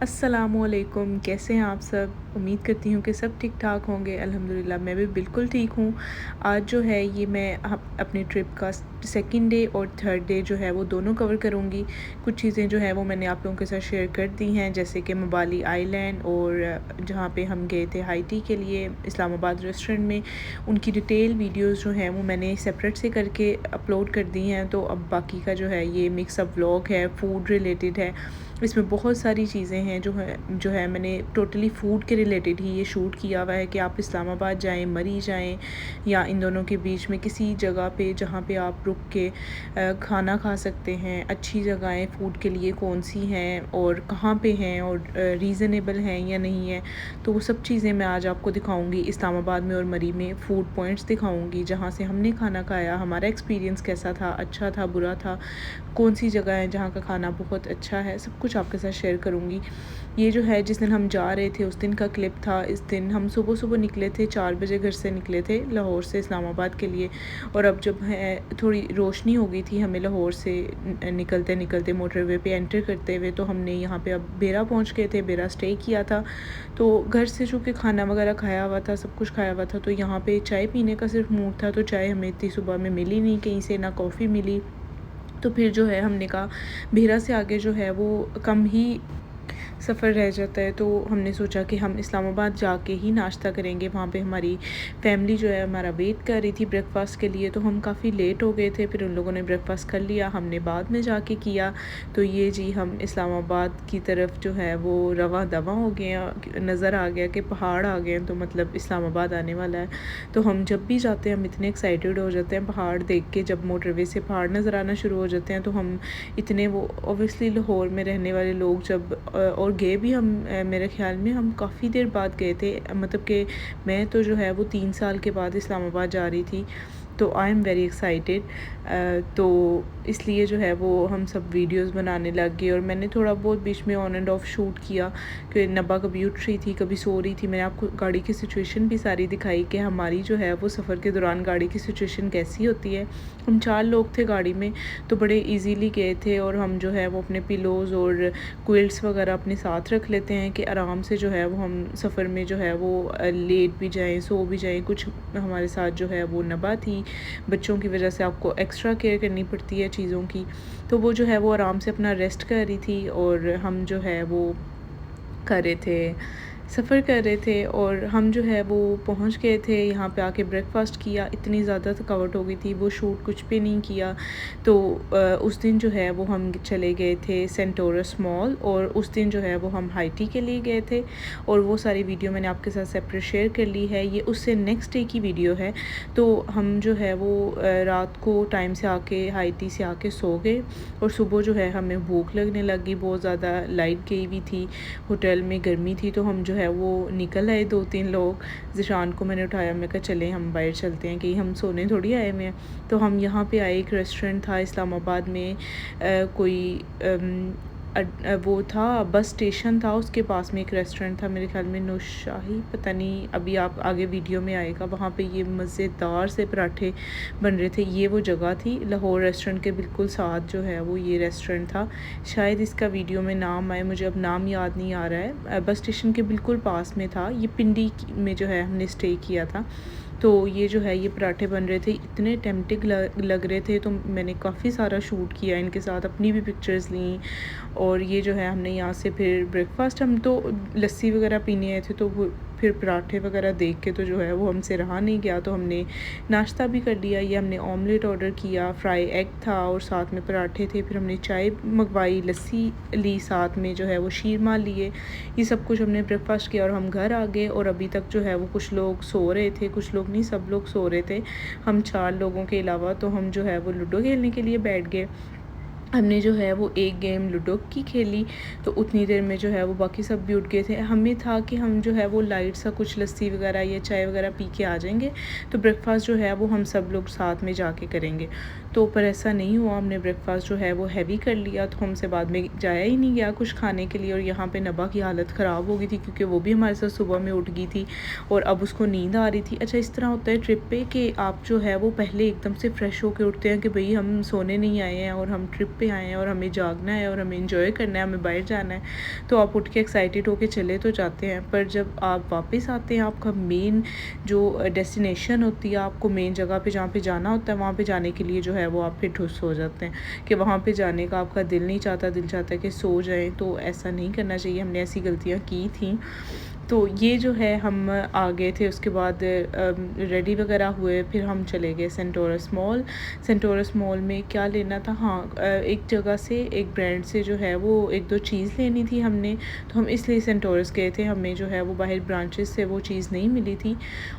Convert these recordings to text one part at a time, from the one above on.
अस्सलामुअलैकुम, कैसे हैं आप सब। उम्मीद करती हूँ कि सब ठीक ठाक होंगे। अल्हम्दुलिल्लाह मैं भी बिल्कुल ठीक हूँ। आज जो है ये मैं अपनी ट्रिप का सेकंड डे और थर्ड डे जो है वो दोनों कवर करूँगी। कुछ चीज़ें जो है वो मैंने आप लोगों के साथ शेयर कर दी हैं, जैसे कि मबाली आइलैंड और जहाँ पे हम गए थे हाई टी के लिए इस्लामाबाद रेस्टोरेंट में, उनकी डिटेल वीडियोज़ जो हैं वो मैंने सेपरेट से करके अपलोड कर दी हैं। तो अब बाकी का जो है ये मिक्सअप व्लॉग है, फूड रिलेटेड है। इसमें बहुत सारी चीज़ें हैं जो है मैंने टोटली फ़ूड के रिलेटेड ही ये शूट किया हुआ है कि आप इस्लामाबाद जाएं, मरी जाएं या इन दोनों के बीच में किसी जगह पे जहाँ पे आप रुक के खाना खा सकते हैं। अच्छी जगहें फ़ूड के लिए कौन सी हैं और कहाँ पे हैं और रीज़नेबल हैं या नहीं है, तो वो सब चीज़ें मैं आज आपको दिखाऊँगी। इस्लामाबाद में और मरी में फ़ूड पॉइंट्स दिखाऊँगी जहाँ से हमने खाना खाया, हमारा एक्सपीरियंस कैसा था, अच्छा था, बुरा था, कौन सी जगह है जहाँ का खाना बहुत अच्छा है, सब कुछ आपके साथ शेयर करूँगी। ये जो है जिस दिन हम जा रहे थे उस दिन का क्लिप था। इस दिन हम सुबह सुबह निकले थे, 4 बजे घर से निकले थे लाहौर से इस्लामाबाद के लिए। और अब जब है थोड़ी रोशनी हो गई थी हमें लाहौर से निकलते निकलते मोटरवे पे एंटर करते हुए, तो हमने यहाँ पे अब बेरा पहुँच गए थे, बेरा स्टे किया था। तो घर से चूँकि खाना वगैरह खाया हुआ था, सब कुछ खाया हुआ था, तो यहाँ पे चाय पीने का सिर्फ मूड था। तो चाय हमें इतनी सुबह में मिली नहीं कहीं से, ना कॉफ़ी मिली। तो फिर जो है हमने कहा भेरा से आगे जो है वो कम ही सफ़र रह जाता है, तो हमने सोचा कि हम इस्लामाबाद जाके ही नाश्ता करेंगे। वहाँ पे हमारी फैमिली जो है हमारा वेट कर रही थी ब्रेकफ़ास्ट के लिए, तो हम काफ़ी लेट हो गए थे। फिर उन लोगों ने ब्रेकफ़ास्ट कर लिया, हमने बाद में जाके किया। तो ये जी हम इस्लामाबाद की तरफ जो है वो रवा दवा हो गए हैं, नज़र आ गया कि पहाड़ आ गए हैं, तो मतलब इस्लामाबाद आने वाला है। तो हम जब भी जाते हैं हम इतने एक्साइटेड हो जाते हैं पहाड़ देख के। जब मोटरवे से पहाड़ नज़र आना शुरू हो जाते हैं तो हम इतने वो ओबियसली लाहौर में रहने वाले लोग जब और गए भी हम मेरे ख़्याल में हम काफ़ी देर बाद गए थे, मतलब कि मैं तो जो है वो 3 साल के बाद इस्लामाबाद जा रही थी। तो आई एम वेरी एक्साइटेड। तो इसलिए जो है वो हम सब वीडियोस बनाने लग गए और मैंने थोड़ा बहुत बीच में ऑन एंड ऑफ शूट किया कि नब्बा कभी उठ रही थी, कभी सो रही थी। मैंने आपको गाड़ी की सिचुएशन भी सारी दिखाई कि हमारी जो है वो सफ़र के दौरान गाड़ी की सिचुएशन कैसी होती है। हम 4 लोग थे गाड़ी में, तो बड़े ईजीली गए थे और हम जो है वो अपने पिलोज़ और क्विल्ट्स वगैरह अपने साथ रख लेते हैं कि आराम से जो है वो हम सफ़र में जो है वो लेट भी जाएँ, सो भी जाएँ। कुछ हमारे साथ जो है वो नबा थी, बच्चों की वजह से आपको एक्स्ट्रा केयर करनी पड़ती है चीज़ों की, तो वो जो है वो आराम से अपना रेस्ट कर रही थी और हम जो है वो कर रहे थे, सफ़र कर रहे थे। और हम जो है वो पहुंच गए थे, यहाँ पे आके ब्रेकफ़ास्ट किया। इतनी ज़्यादा थकावट हो गई थी, वो शूट कुछ भी नहीं किया। तो उस दिन जो है वो हम चले गए थे सेंटोरस मॉल, और उस दिन जो है वो हम हाई टी के लिए गए थे। और वो सारी वीडियो मैंने आपके साथ सेपरेट शेयर कर ली है। ये उससे नेक्स्ट डे की वीडियो है। तो हम जो है वो रात को टाइम से आके हाई टी से आके सो गए और सुबह जो है हमें भूख लगने लगी, बहुत ज़्यादा लाइट गई हुई थी, होटल में गर्मी थी। तो हम जो है वो निकल आए 2-3 लोग। ज़िशान को मैंने उठाया, मैं कहा चलें हम बाहर चलते हैं, कि हम सोने थोड़ी आए हुए हैं। तो हम यहाँ पे आए, एक रेस्टोरेंट था इस्लामाबाद में, कोई वो था बस स्टेशन था, उसके पास में एक रेस्टोरेंट था, मेरे ख्याल में नौशाही, पता नहीं, अभी आप आगे वीडियो में आएगा। वहाँ पे ये मज़ेदार से पराठे बन रहे थे। ये वो जगह थी, लाहौर रेस्टोरेंट के बिल्कुल साथ जो है वो ये रेस्टोरेंट था। शायद इसका वीडियो में नाम आए, मुझे अब नाम याद नहीं आ रहा है। बस स्टेशन के बिल्कुल पास में था। ये पिंडी में जो है हमने स्टे किया था। तो ये जो है ये पराठे बन रहे थे, इतने टेम्पटिंग लग रहे थे, तो मैंने काफ़ी सारा शूट किया इनके साथ, अपनी भी पिक्चर्स ली। और ये जो है हमने यहाँ से फिर ब्रेकफास्ट, हम तो लस्सी वगैरह पीने आए थे, तो वो फिर पराठे वगैरह देख के तो जो है वो हमसे रहा नहीं गया, तो हमने नाश्ता भी कर लिया। ये हमने ऑमलेट ऑर्डर किया, फ्राई एग था और साथ में पराठे थे। फिर हमने चाय मंगवाई, लस्सी ली, साथ में जो है वो शीरमा लिए। ये सब कुछ हमने ब्रेकफास्ट किया और हम घर आ गए। और अभी तक जो है वो कुछ लोग सो रहे थे, कुछ लोग नहीं, सब लोग सो रहे थे, हम 4 लोगों के अलावा। तो हम जो है वो लूडो खेलने के लिए बैठ गए। हमने जो है वो एक गेम लूडो की खेली, तो उतनी देर में जो है वो बाकी सब भी उठ गए थे। हमें था कि हम जो है वो लाइट सा कुछ लस्सी वगैरह या चाय वगैरह पी के आ जाएंगे, तो ब्रेकफास्ट जो है वो हम सब लोग साथ में जाके करेंगे। तो पर ऐसा नहीं हुआ, हमने ब्रेकफास्ट जो है वो हैवी कर लिया, तो हमसे बाद में जाया ही नहीं गया कुछ खाने के लिए। और यहाँ पे नबा की हालत ख़राब हो गई थी, क्योंकि वो भी हमारे साथ सुबह में उठ गई थी और अब उसको नींद आ रही थी। अच्छा, इस तरह होता है ट्रिप पे कि आप जो है वो पहले एकदम से फ़्रेश होके उठते हैं कि भाई हम सोने नहीं आए हैं और हम ट्रिप पे आए हैं और हमें जागना है और हमें इंजॉय करना है, हमें बाहर जाना है, तो आप उठ के एक्साइटेड होके चले तो जाते हैं। पर जब आप वापस आते हैं, आपका मेन जो डेस्टिनेशन होती है, आपको मेन जगह पे जहाँ पे जाना होता है, वहाँ पे जाने के लिए जो है वो आप फिर ठुस हो जाते हैं कि वहाँ पे जाने का आपका दिल नहीं चाहता, दिल चाहता है कि सो जाएं। तो ऐसा नहीं करना चाहिए, हमने ऐसी गलतियाँ की थी। तो ये जो है हम आ गए थे, उसके बाद रेडी वगैरह हुए, फिर हम चले गए सेंटोरस मॉल। सेंटोरस मॉल में क्या लेना था, हाँ, एक जगह से, एक ब्रांड से जो है वो एक दो चीज़ लेनी थी हमने, तो हम इसलिए सेंटोरस गए थे। हमें जो है वो बाहर ब्रांचेस से वो चीज़ नहीं मिली थी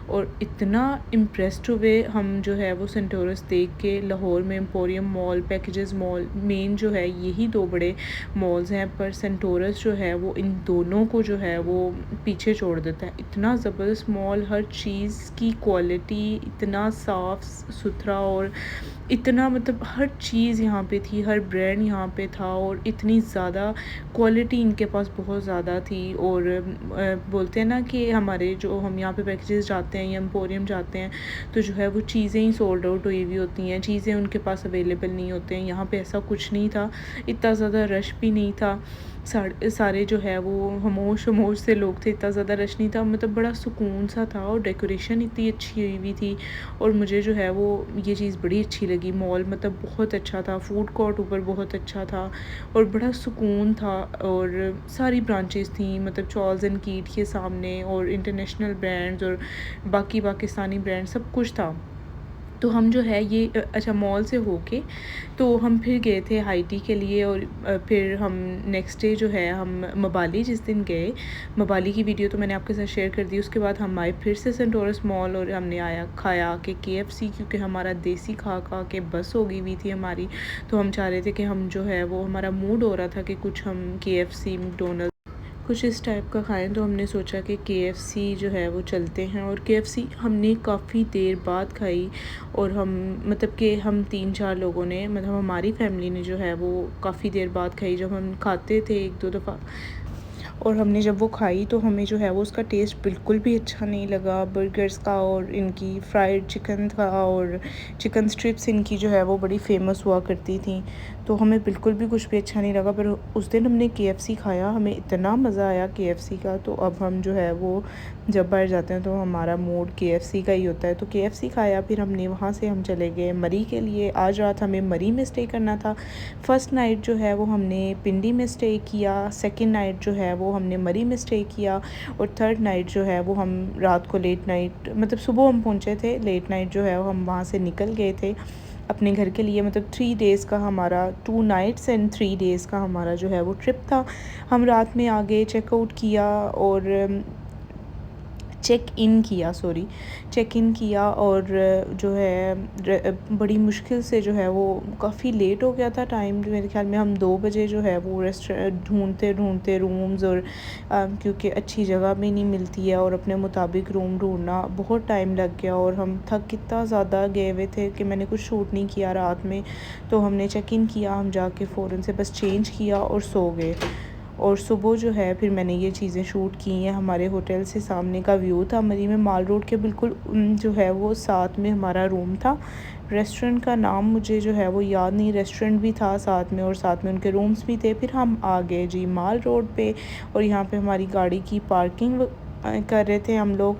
और इतना इम्प्रेस्ड हुए हम जो है वो सेंटोरस देख के। लाहौर में emporium mall, packages mall, main जो है यही दो बड़े मॉल्स हैं, पर सेंटोरस जो है वो इन दोनों को जो है वो पीछे छोड़ देता है। इतना ज़बरदस्त मॉल, हर चीज़ की क्वालिटी, इतना साफ़ सुथरा और इतना मतलब हर चीज़ यहाँ पे थी, हर ब्रांड यहाँ पे था और इतनी ज़्यादा क्वालिटी इनके पास बहुत ज़्यादा थी। और बोलते हैं ना कि हमारे जो हम यहाँ पे पैकेजेस जाते हैं या एम्पोरियम जाते हैं, तो जो है वो चीज़ें ही सोल्ड आउट हुई हुई होती हैं, चीज़ें उनके पास अवेलेबल नहीं होते हैं। यहाँ पे ऐसा कुछ नहीं था, इतना ज़्यादा रश भी नहीं था, सारे जो है वो खामोश खामोश से लोग थे, इतना ज़्यादा रश नहीं था, मतलब बड़ा सुकून सा था और डेकोरेशन इतनी अच्छी हुई हुई थी। और मुझे जो है वो ये चीज़ बड़ी अच्छी लगी, मॉल मतलब बहुत अच्छा था, फूड कोर्ट ऊपर बहुत अच्छा था और बड़ा सुकून था। और सारी ब्रांचेस थी, मतलब चार्ल्स एंड कीट के सामने, और इंटरनेशनल ब्रांड्स और बाकी पाकिस्तानी ब्रांड सब कुछ था। तो हम जो है ये अच्छा, मॉल से होके तो हम फिर गए थे हाई टी के लिए। और फिर हम नेक्स्ट डे जो है हम मबाली जिस दिन गए, मबाली की वीडियो तो मैंने आपके साथ शेयर कर दी। उसके बाद हम आए फिर से सेंटोरस मॉल और हमने खाया के KFC, क्योंकि हमारा देसी खा खा के बस हो गई हुई थी हमारी। तो हम चाह रहे थे कि हम जो है वो, हमारा मूड हो रहा था कि कुछ हम KFC, मैकडोनल्ड कुछ इस टाइप का खाएं। तो हमने सोचा कि KFC जो है वो चलते हैं। और KFC हमने काफ़ी देर बाद खाई और हम मतलब कि हम 3-4 लोगों ने, मतलब हमारी फैमिली ने जो है वो काफ़ी देर बाद खाई। जब हम खाते थे 1-2 दफ़ा और हमने जब वो खाई तो हमें जो है वो उसका टेस्ट बिल्कुल भी अच्छा नहीं लगा बर्गर्स का। और इनकी फ्राइड चिकन था और चिकन स्ट्रिप्स इनकी जो है वो बड़ी फ़ेमस हुआ करती थी, तो हमें बिल्कुल भी कुछ भी अच्छा नहीं लगा। पर उस दिन हमने KFC खाया, हमें इतना मज़ा आया KFC का। तो अब हम जो है वो जब बाहर जाते हैं तो हमारा मूड KFC का ही होता है। तो KFC खाया, फिर हमने वहाँ से हम चले गए मरी के लिए। आज रात हमें मरी में स्टे करना था। फ़र्स्ट नाइट जो है वो हमने पिंडी में स्टे किया, सेकंड नाइट जो है वो हमने मरी में स्टे किया और थर्ड नाइट जो है वो हम रात को लेट नाइट, मतलब सुबह हम पहुँचे थे, लेट नाइट जो है वो हम वहाँ से निकल गए थे अपने घर के लिए। मतलब 3 डेज़ का हमारा, 2 नाइट्स एंड 3 डेज़ का हमारा जो है वो ट्रिप था। हम रात में आगे चेकआउट किया और चेक इन किया और जो है बड़ी मुश्किल से जो है वो काफ़ी लेट हो गया था टाइम। मेरे ख्याल में हम 2 बजे जो है वो ढूंढते ढूंढते रूम्स और क्योंकि अच्छी जगह भी नहीं मिलती है और अपने मुताबिक रूम ढूंढना बहुत टाइम लग गया और हम थक इतना ज़्यादा गए हुए थे कि मैंने कुछ शूट नहीं किया रात में। तो हमने चेक इन किया, हम जाके फ़ौरन से बस चेंज किया और सो गए। और सुबह जो है फिर मैंने ये चीज़ें शूट की हैं। हमारे होटल से सामने का व्यू था मरी में, माल रोड के बिल्कुल जो है वो साथ में हमारा रूम था। रेस्टोरेंट का नाम मुझे जो है वो याद नहीं, रेस्टोरेंट भी था साथ में और साथ में उनके रूम्स भी थे। फिर हम आ गए जी माल रोड पे और यहाँ पे हमारी गाड़ी की पार्किंग कर रहे थे हम लोग।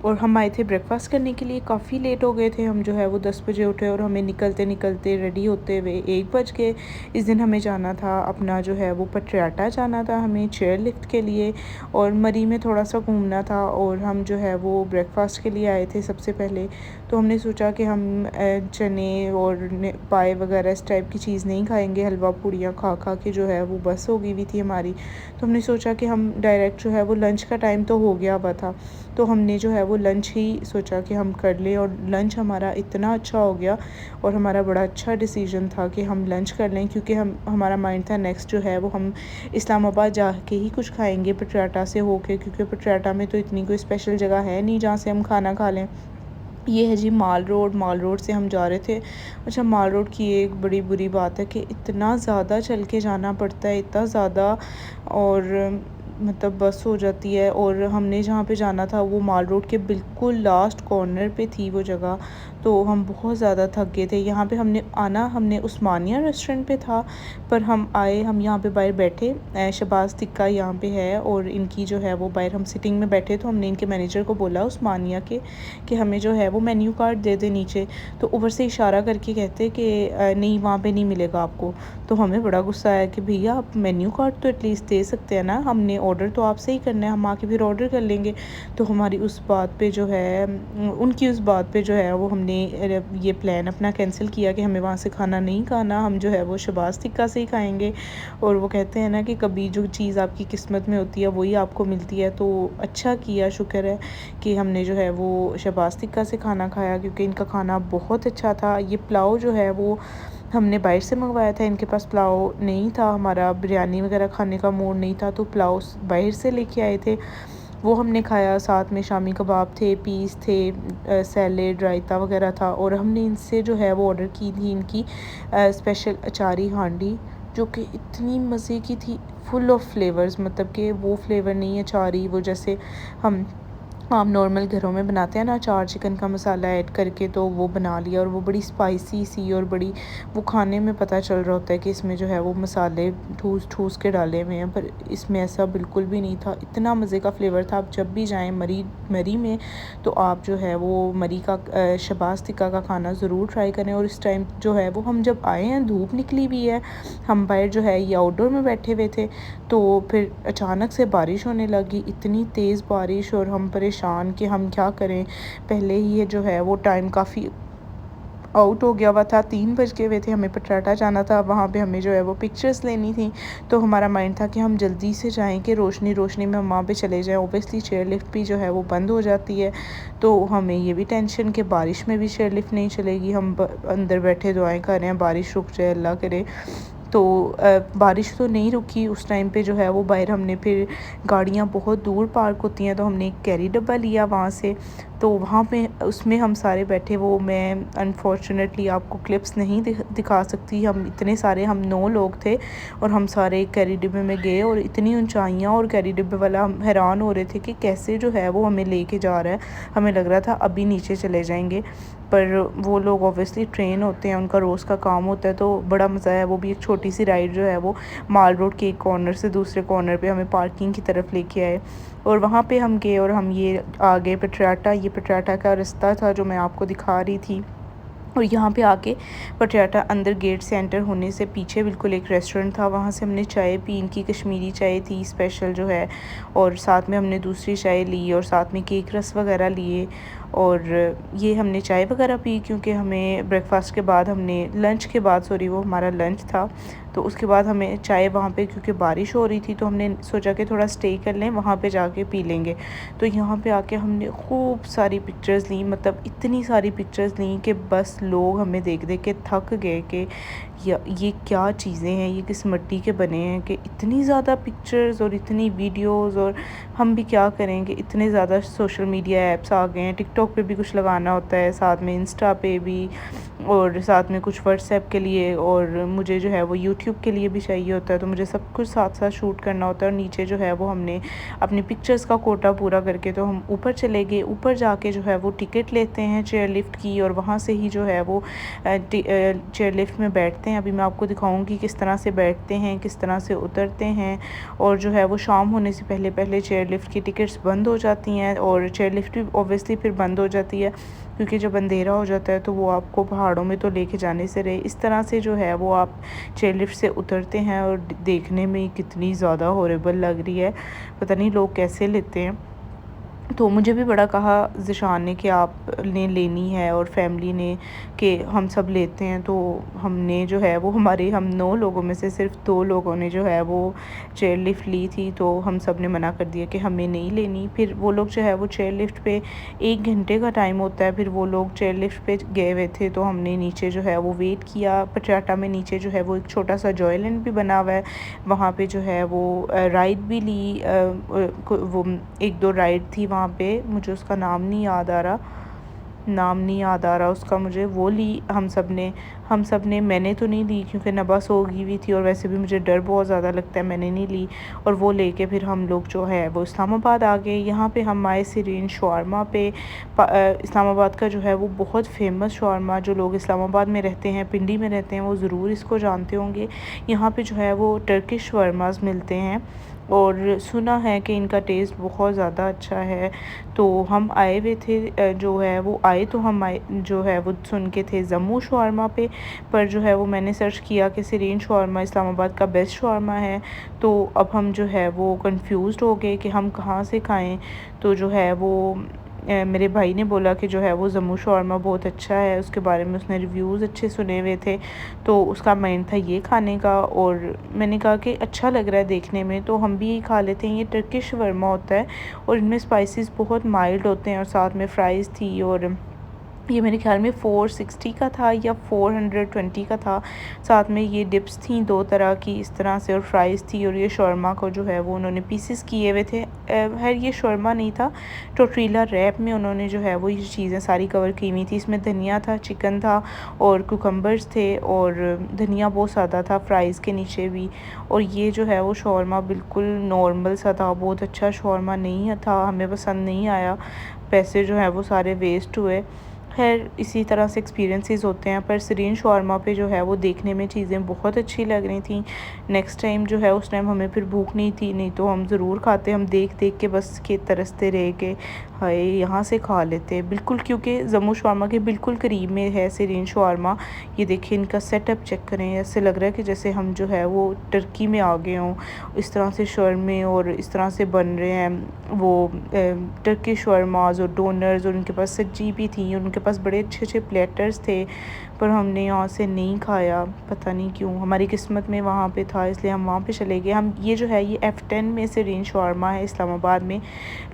और हम आए थे ब्रेकफास्ट करने के लिए, काफ़ी लेट हो गए थे। हम जो है वो 10 बजे उठे और हमें निकलते निकलते रेडी होते हुए 1 बज गए। इस दिन हमें जाना था अपना जो है वो पटियाला जाना था हमें चेयर लिफ्ट के लिए और मरी में थोड़ा सा घूमना था। और हम जो है वो ब्रेकफास्ट के लिए आए थे सबसे पहले। तो हमने सोचा कि हम चने और पाए वगैरह इस टाइप की चीज़ नहीं खाएंगे, हलवा पूड़ियाँ खा खा के जो है वो बस हो गई हुई थी हमारी। तो हमने सोचा कि हम डायरेक्ट जो है वो लंच का टाइम तो हो गया हुआ था, तो हमने जो है वो लंच ही सोचा कि हम कर लें। और लंच हमारा इतना अच्छा हो गया और हमारा बड़ा अच्छा डिसीजन था कि हम लंच कर लें, क्योंकि हमारा माइंड था नेक्स्ट जो है वो हम इस्लामाबाद जा के ही कुछ खाएंगे पटियाला से होके, क्योंकि पटियाला में तो इतनी कोई स्पेशल जगह है नहीं जहाँ से हम खाना खा लें। ये है जी माल रोड से हम जा रहे थे। अच्छा, माल रोड की एक बड़ी बुरी बात है कि इतना ज़्यादा चल के जाना पड़ता है, इतना ज़्यादा, और मतलब बस हो जाती है। और हमने जहाँ पे जाना था वो माल रोड के बिल्कुल लास्ट कॉर्नर पे थी वो जगह, तो हम बहुत ज़्यादा थक गए थे। यहाँ पे हमने उस्मानिया रेस्टोरेंट पे था, पर हम आए, हम यहाँ पे बाहर बैठे, शहबाज टिक्का यहाँ पे है और इनकी जो है वो बाहर हम सिटिंग में बैठे। तो हमने इनके मैनेजर को बोला उस्मानिया के कि हमें जो है वो मेन्यू कार्ड दे दे नीचे। तो ऊपर से इशारा करके कहते कि नहीं, वहाँ पे नहीं मिलेगा आपको। तो हमें बड़ा गुस्सा आया कि भैया आप मेन्यू कार्ड तो एटलीस्ट दे सकते हैं ना, हमने ऑर्डर तो आपसे ही करना है, हम आके फिर ऑर्डर कर लेंगे। तो हमारी उस बात पे जो है उनकी उस बात पे जो है वो हमने ये प्लान अपना कैंसिल किया कि हमें वहाँ से खाना नहीं खाना, हम जो है वो शहबाज टिक्का से ही खाएँगे। और वो कहते हैं ना कि कभी जो चीज़ आपकी किस्मत में होती है वही आपको मिलती है। तो अच्छा किया, शुक्र है कि हमने जो है वो शहबाज टिक्का से खाना खाया, क्योंकि इनका खाना बहुत अच्छा था। ये पुलाव जो है वो हमने बाहर से मंगवाया था, इनके पास पुलाव नहीं था, हमारा बिरयानी वगैरह खाने का मूड नहीं था, तो पुलाव बाहर से लेके आए थे, वो हमने खाया। साथ में शामी कबाब थे, पीस थे, सैलेड, रायता वगैरह था। और हमने इनसे जो है वो ऑर्डर की थी इनकी स्पेशल अचारी हांडी, जो कि इतनी मज़े की थी, फुल ऑफ फ्लेवर्स। मतलब कि वो फ्लेवर नहीं है अचारी वो जैसे हम नॉर्मल घरों में बनाते हैं ना, अचार चिकन का मसाला ऐड करके, तो वो बना लिया। और वो बड़ी स्पाइसी सी और बड़ी, वो खाने में पता चल रहा होता है कि इसमें जो है वो मसाले ठूस ठूस के डाले हुए हैं, पर इसमें ऐसा बिल्कुल भी नहीं था। इतना मज़े का फ्लेवर था। आप जब भी जाएं मरी में तो आप जो है वो मरी का शहबाज टिक्का का खाना ज़रूर ट्राई करें। और इस टाइम जो है वो हम जब आए हैं धूप निकली हुई है, हम बाहर जो है ये आउटडोर में बैठे हुए थे, तो फिर अचानक से बारिश होने लगी, इतनी तेज़ बारिश, और हम परेशान कि हम क्या करें। पहले ही ये जो है वो टाइम काफ़ी आउट हो गया हुआ था, 3 बज गए हुए थे, हमें पटियाला जाना था, वहाँ पे हमें जो है वो पिक्चर्स लेनी थी। तो हमारा माइंड था कि हम जल्दी से जाएं कि रोशनी में हम वहाँ पे चले जाएं। ओबियसली चेयर लिफ्ट भी जो है वो बंद हो जाती है, तो हमें ये भी टेंशन कि बारिश में भी चेयर लिफ्ट नहीं चलेगी। हम अंदर बैठे दुआएं कर रहे हैं बारिश रुक जाए, अल्लाह करे। तो बारिश तो नहीं रुकी उस टाइम पे। जो है वो बाहर हमने फिर, गाड़ियाँ बहुत दूर पार्क होती हैं, तो हमने एक कैरी डब्बा लिया वहाँ से, तो वहाँ पे उसमें हम सारे बैठे। वो मैं अनफॉर्चुनेटली आपको क्लिप्स नहीं दिखा सकती, हम इतने सारे, हम 9 लोग थे और हम सारे कैरी डिब्बे में गए। और इतनी ऊंचाइयाँ, और कैरी डिब्बे वाला हम हैरान हो रहे थे कि कैसे जो है वो हमें लेके जा रहा है। हमें लग रहा था अभी नीचे चले जाएंगे, पर वो लोग ऑब्वियसली ट्रेन होते हैं, उनका रोज़ का काम होता है। तो बड़ा मज़ा है। वो भी एक छोटी सी राइड जो है वो माल रोड के एक कॉर्नर से दूसरे कॉर्नर पे हमें पार्किंग की तरफ लेके आए, और वहाँ पे हम गए और हम ये आ गए पटियाला। ये पटियाला का रास्ता था जो मैं आपको दिखा रही थी। और यहाँ पे आके पटियाला अंदर गेट से एंटर होने से पीछे बिल्कुल एक रेस्टोरेंट था, वहाँ से हमने चाय पी, इनकी कश्मीरी चाय थी स्पेशल जो है, और साथ में हमने दूसरी चाय ली और साथ में केक रस वगैरह लिए। और ये हमने चाय वगैरह पी, क्योंकि हमें ब्रेकफास्ट के बाद हमने लंच के बाद सॉरी वो हमारा लंच था, तो उसके बाद हमें चाय वहाँ पे, क्योंकि बारिश हो रही थी तो हमने सोचा कि थोड़ा स्टे कर लें, वहाँ पे जाके पी लेंगे। तो यहाँ पे आके हमने खूब सारी पिक्चर्स ली, मतलब इतनी सारी पिक्चर्स ली कि बस लोग हमें देख देख के थक गए कि ये क्या चीज़ें हैं, ये किस मिट्टी के बने हैं कि इतनी ज़्यादा पिक्चर्स और इतनी वीडियोस, और हम भी क्या करेंगे, इतने ज़्यादा सोशल मीडिया ऐप्स आ गए हैं। टिकटॉक पे भी कुछ लगाना होता है, साथ में इंस्टा पे भी, और साथ में कुछ व्हाट्सएप के लिए, और मुझे जो है वो यूट्यूब के लिए भी चाहिए होता है, तो मुझे सब कुछ साथ साथ शूट करना होता है। और नीचे जो है वो हमने अपनी पिक्चर्स का कोटा पूरा करके तो हम ऊपर चले गए। ऊपर जाके जो है वो टिकट लेते हैं चेयर लिफ्ट की, और वहाँ से ही जो है वो चेयर लिफ्ट में बैठते हैं। अभी मैं आपको दिखाऊंगी किस तरह से बैठते हैं, किस तरह से उतरते हैं। और जो है वो शाम होने से पहले पहले चेयर लिफ्ट की टिकट्स बंद हो जाती हैं, और चेयर लिफ्ट भी ऑब्वियसली फिर बंद हो जाती है, क्योंकि जब अंधेरा हो जाता है तो वो आपको पहाड़ों में तो लेके जाने से रहे। इस तरह से जो है वो आप चेयर लिफ्ट से उतरते हैं, और देखने में कितनी ज़्यादा हॉरिबल लग रही है, पता नहीं लोग कैसे लेते हैं। तो मुझे भी बड़ा कहा ज़िशान ने कि आपने लेनी है, और फैमिली ने कि हम सब लेते हैं। तो हमने जो है वो हम 9 लोगों में से सिर्फ 2 लोगों ने जो है वो चेयर लिफ्ट ली थी, तो हम सब ने मना कर दिया कि हमें नहीं लेनी। फिर वो लोग जो है वो चेयर लिफ्ट पे 1 घंटे का टाइम होता है, फिर वो लोग चेयर लिफ्ट पे गए हुए थे, तो हमने नीचे जो है वो वेट किया। पटियाला में नीचे जो है वो एक छोटा सा जॉयलैंड भी बना हुआ है, वहाँ पे जो है वो राइड भी ली, वो 1-2 राइड थी वहाँ पे, मुझे उसका नाम नहीं याद आ रहा उसका मुझे, वो ली हम सब ने। मैंने तो नहीं ली क्योंकि नबा सो गई हुई थी, और वैसे भी मुझे डर बहुत ज़्यादा लगता है, मैंने नहीं ली। और वो लेके फिर हम लोग जो है वो इस्लामाबाद आ गए। यहाँ पे हम आए सिरीन शवारमा पे। इस्लामाबाद का जो है वो बहुत फेमस शवारमा, जो लोग इस्लामाबाद में रहते हैं, पिंडी में रहते हैं, वो ज़रूर इसको जानते होंगे। यहाँ पे जो है वो टर्किश शवारमास मिलते हैं, और सुना है कि इनका टेस्ट बहुत ज़्यादा अच्छा है। तो हम आए हुए थे, जो है वो आए तो हम आए जो है वो सुन के थे जम्मू शवारमा पे, पर जो है वो मैंने सर्च किया कि सिरीन शवारमा इस्लामाबाद का बेस्ट शवारमा है। तो अब हम जो है वो कंफ्यूज्ड हो गए कि हम कहाँ से खाएं। तो जो है वो मेरे भाई ने बोला कि जो है वो जम्मू शवारमा बहुत अच्छा है, उसके बारे में उसने रिव्यूज़ अच्छे सुने हुए थे, तो उसका माइंड था ये खाने का। और मैंने कहा कि अच्छा लग रहा है देखने में, तो हम भी यही खा लेते हैं। ये टर्किश शवारमा होता है, और इनमें स्पाइसेस बहुत माइल्ड होते हैं, और साथ में फ़्राइज़ थी, और ये मेरे ख्याल में 460 का था या 420 का था। साथ में ये डिप्स थी 2 तरह की इस तरह से, और फ्राइज़ थी, और ये शौरमा को जो है वो उन्होंने पीसेस किए हुए थे। खैर ये शौरमा नहीं था, टोर्टिला रैप में उन्होंने जो है वो ये चीज़ें सारी कवर की हुई थी। इसमें धनिया था, चिकन था, और कुकम्बर्स थे, और धनिया बहुत ज़्यादा था फ्राइज़ के नीचे भी। और ये जो है वो शौरमा बिल्कुल नॉर्मल सा था, बहुत अच्छा शौरमा नहीं था, हमें पसंद नहीं आया, पैसे जो है वो सारे वेस्ट हुए। खैर इसी तरह से एक्सपीरियंसेस होते हैं, पर सिरीन शवारमा पे जो है वो देखने में चीज़ें बहुत अच्छी लग रही थी। नेक्स्ट टाइम जो है उस टाइम हमें फिर भूख नहीं थी, नहीं तो हम ज़रूर खाते। हम देख देख के बस के तरसते रहे कि हाय यहाँ से खा लेते हैं बिल्कुल, क्योंकि जम्मू शवारमा के बिल्कुल करीब में है सिरीन शवारमा। ये देखिए इनका सेटअप चेक करें, ऐसे लग रहा है कि जैसे हम जो है वो टर्की में आ गए हों। इस तरह से शौरमे और इस तरह से बन रहे हैं वो टर्किश शवारमाज, और डोनर्स, और उनके पास सब्जी भी थी, उनके पास बड़े अच्छे अच्छे प्लेटर्स थे, पर हमने यहाँ से नहीं खाया, पता नहीं क्यों। हमारी किस्मत में वहाँ पे था, इसलिए हम वहाँ पे चले गए। हम ये जो है ये F10 में सिरीन शवारमा है इस्लामाबाद में।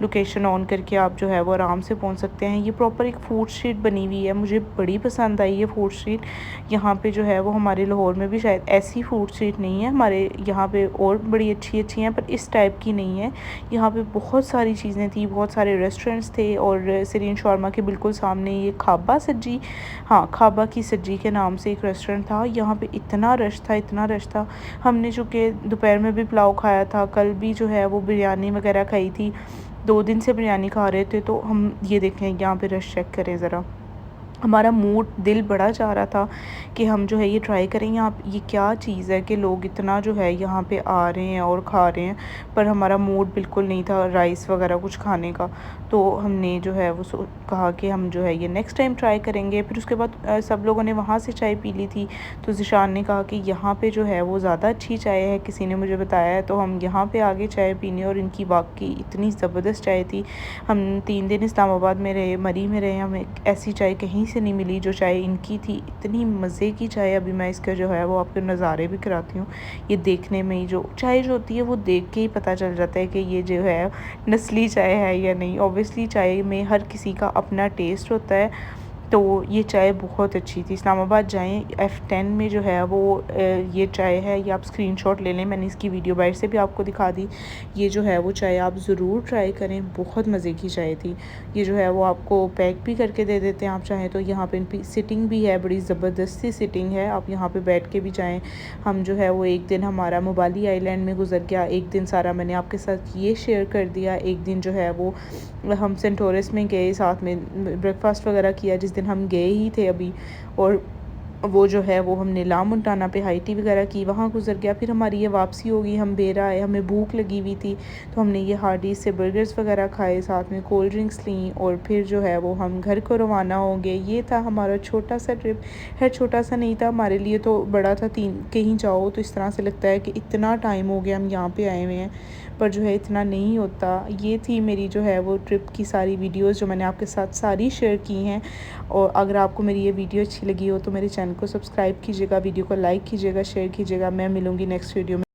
लोकेशन ऑन करके आप जो है वो आराम से पहुँच सकते हैं। ये प्रॉपर एक फूड स्ट्रीट बनी हुई है, मुझे बड़ी पसंद आई ये फूड स्ट्रीट। यहाँ पे जो है वो हमारे लाहौर में भी शायद ऐसी फूड स्ट्रीट नहीं है, हमारे यहाँ पे और बड़ी अच्छी अच्छी हैं, पर इस टाइप की नहीं है। यहाँ पे बहुत सारी चीज़ें थी, बहुत सारे रेस्टोरेंट्स थे, और सिरीन शवारमा के बिल्कुल सामने ये खाबा सज्जी, हाँ खाबा की सज्जी के नाम से एक रेस्टोरेंट था। यहाँ पे इतना रश था। हमने चूँकि दोपहर में भी पुलाव खाया था, कल भी जो है वो बिरयानी वगैरह खाई थी, 2 दिन से बिरयानी खा रहे थे। तो हम ये देखें यहाँ पे रश चेक करें ज़रा, हमारा मूड दिल बड़ा चाह रहा था कि हम जो है ये ट्राई करें। यहाँ ये क्या चीज़ है कि लोग इतना जो है यहाँ पे आ रहे हैं और खा रहे हैं, पर हमारा मूड बिल्कुल नहीं था राइस वगैरह कुछ खाने का। तो हमने जो है वो कहा कि हम जो है ये नेक्स्ट टाइम ट्राई करेंगे। फिर उसके बाद सब लोगों ने वहाँ से चाय पी ली थी, तो ज़िशान ने कहा कि यहाँ पे जो है वो ज़्यादा अच्छी चाय है, किसी ने मुझे बताया है। तो हम यहाँ पे आगे चाय पीने, और इनकी वाकई इतनी ज़बरदस्त चाय थी। हम 3 दिन इस्लामाबाद में रहे, मरी में रहे, हमें ऐसी चाय कहीं से नहीं मिली जो चाय इनकी थी। इतनी मज़े की चाय, अभी मैं इसका जो है वो आपको नज़ारे भी कराती हूँ। ये देखने में ही जो चाय जो होती है वो देख के ही पता चल जाता है कि ये जो है नस्ली चाय है या नहीं। ऑब्वियसली चाय में हर किसी का अपना टेस्ट होता है। तो ये चाय बहुत अच्छी थी। इस्लामाबाद जाएँ, F10 में जो है वो ये चाय है, ये आप स्क्रीनशॉट ले लें, मैंने इसकी वीडियो बाहर से भी आपको दिखा दी। ये जो है वो चाय आप ज़रूर ट्राई करें, बहुत मज़े की चाय थी। ये जो है वो आपको पैक भी करके दे देते हैं आप चाहें तो। यहाँ पे इनकी सिटिंग भी है, बड़ी ज़बरदस्त सी सिटिंग है, आप यहाँ पे बैठ के भी जाएँ। हम जो है वो एक दिन हमारा मोबाली आइलैंड में गुजर गया, एक दिन सारा मैंने आपके साथ ये शेयर कर दिया। एक दिन जो है वो हम सेंटोरस में गए, साथ में ब्रेकफास्ट वगैरह किया जिस दिन हम गए ही थे अभी। और वो जो है वो हमने ला मोंटाना पे हाई टी वगैरह की, वहाँ गुजर गया। फिर हमारी ये वापसी होगी, हम बेरा आए, हमें भूख लगी हुई थी, तो हमने ये हार्डीज़ से बर्गर्स वगैरह खाए, साथ में कोल्ड ड्रिंक्स लीं, और फिर जो है वो हम घर को रवाना होंगे। ये था हमारा छोटा सा ट्रिप। है छोटा सा नहीं था हमारे लिए, तो बड़ा था। कहीं जाओ तो इस तरह से लगता है कि इतना टाइम हो गया हम यहाँ पे आए हुए हैं, पर जो है इतना नहीं होता। ये थी मेरी जो है वो ट्रिप की सारी वीडियोस जो मैंने आपके साथ सारी शेयर की हैं। और अगर आपको मेरी ये वीडियो अच्छी लगी हो तो मेरे चैनल को सब्सक्राइब कीजिएगा, वीडियो को लाइक कीजिएगा, शेयर कीजिएगा। मैं मिलूँगी नेक्स्ट वीडियो में।